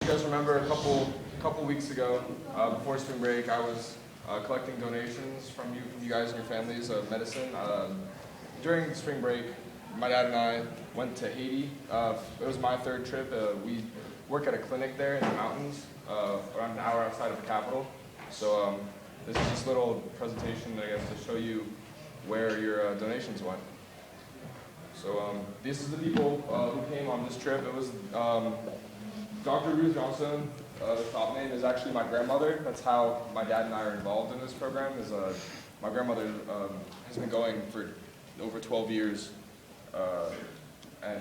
You guys remember a couple weeks ago, before spring break, I was collecting donations from you guys and your families of medicine. During spring break, my dad and I went to Haiti. It was my third trip. We work at a clinic there in the mountains, around an hour outside of the capital. So this is just a little presentation, I guess, to show you where your donations went. So this is the people who came on this trip. It was Dr. Ruth Johnson. The top name is actually my grandmother. That's how my dad and I are involved in this program. My grandmother has been going for over 12 years and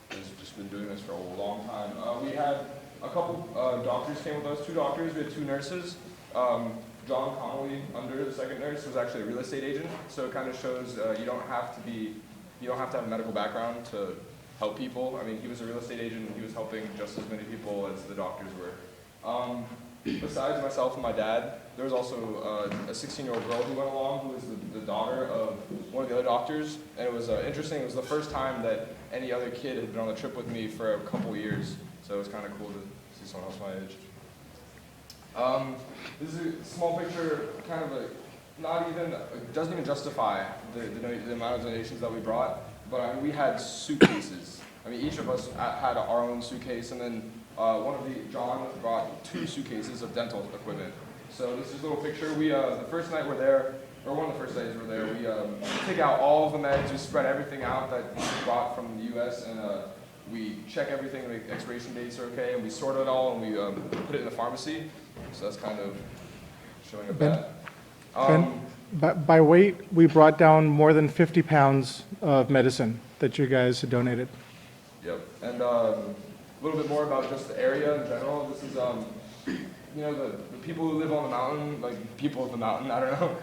has just been doing this for a long time. We had a couple doctors came with us, two doctors. We had two nurses. John Connolly, under the second nurse, was actually a real estate agent. So it kind of shows you don't have to have a medical background to help people. I mean, he was a real estate agent and he was helping just as many people as the doctors were. Besides myself and my dad, there was also a 16-year-old girl who went along, who was the daughter of one of the other doctors. And it was interesting. It was the first time that any other kid had been on the trip with me for a couple years. So it was kind of cool to see someone else my age. This is a small picture, kind of it doesn't even justify the amount of donations that we brought, but I mean, we had suitcases. I mean, each of us had our own suitcase, and then John brought 2 suitcases of dental equipment. So this is a little picture. The first night we're there, or one of the first days we're there, we take out all of the meds, we spread everything out that we brought from the U.S., and we check everything, the expiration dates are okay, and we sort it all, and we put it in the pharmacy. So that's kind of showing a bit. By weight, we brought down more than 50 pounds of medicine that you guys had donated. Yep, and a little bit more about just the area in general. This is, the people who live on the mountain, like people of the mountain, I don't know.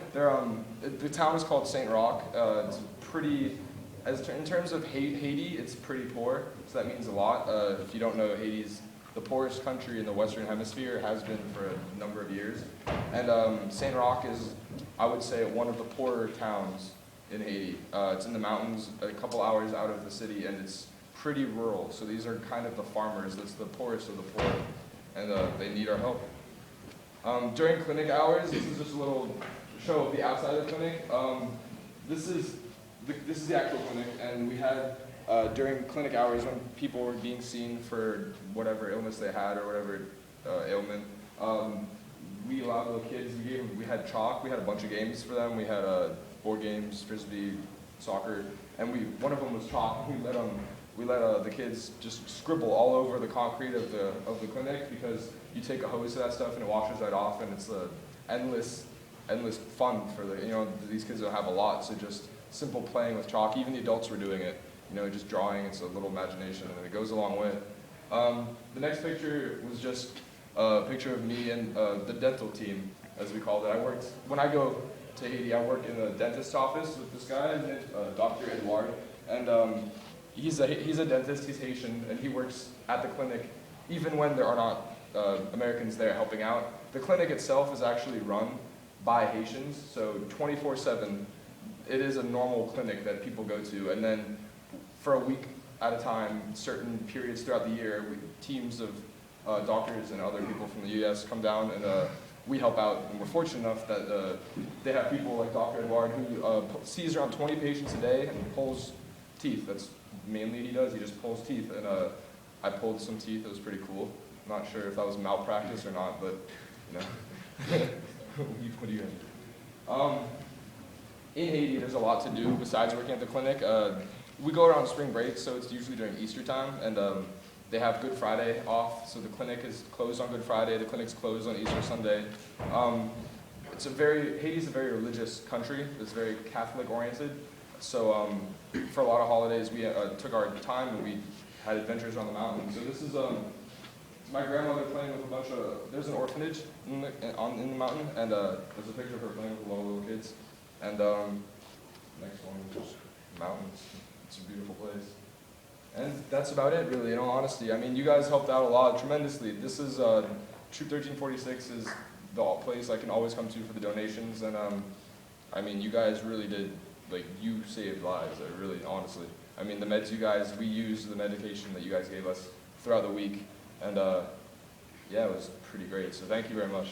The town is called St. Roch. It's pretty, in terms of Haiti, it's pretty poor, so that means a lot. If you don't know, Haiti's the poorest country in the Western Hemisphere, has been for a number of years. And St. Roch is, I would say, one of the poorer towns in Haiti. It's in the mountains, a couple hours out of the city, and it's pretty rural. So these are kind of the farmers. That's the poorest of the poor, and they need our help. During clinic hours, this is just a little show of the outside of the clinic. This is the actual clinic, and we had during clinic hours when people were being seen for whatever illness they had or whatever ailment. We allowed the kids. We had chalk. We had a bunch of games for them. We had board games, frisbee, soccer, and one of them was chalk. We let the kids just scribble all over the concrete of the clinic, because you take a hose to that stuff and it washes right off, and it's endless fun for these kids don't have a lot, so just simple playing with chalk. Even the adults were doing it. Just drawing. It's a little imagination, and it goes a long way. The next picture was just a picture of me and the dental team, as we called it. When I go to Haiti, I work in a dentist's office with this guy, Dr. Edouard, and he's a dentist. He's Haitian, and he works at the clinic, even when there are not Americans there helping out. The clinic itself is actually run by Haitians, so 24/7. It is a normal clinic that people go to, and then for a week at a time, certain periods throughout the year, teams of doctors and other people from the U.S. come down, and we help out. And we're fortunate enough that they have people like Dr. Edouard, who sees around 20 patients a day and pulls teeth. That's mainly what he does. He just pulls teeth, and I pulled some teeth. It was pretty cool. I'm not sure if that was malpractice or not, but what do you have? In Haiti, there's a lot to do besides working at the clinic. We go around spring break, so it's usually during Easter time, and they have Good Friday off, so the clinic is closed on Good Friday, the clinic's closed on Easter Sunday. Haiti's a very religious country. It's very Catholic-oriented, so for a lot of holidays, we took our time and we had adventures on the mountain. So this is my grandmother playing with a bunch of, there's an orphanage in the mountain, and there's a picture of her playing with a lot of little kids. And next one is just mountains. It's a beautiful place. And that's about it, really, in all honesty. I mean, you guys helped out a lot, tremendously. This is, Troop 1346 is the place I can always come to for the donations, and I mean, you guys really did, you saved lives, really, honestly. I mean, the meds we used the medication that you guys gave us throughout the week, and yeah, it was pretty great. So thank you very much.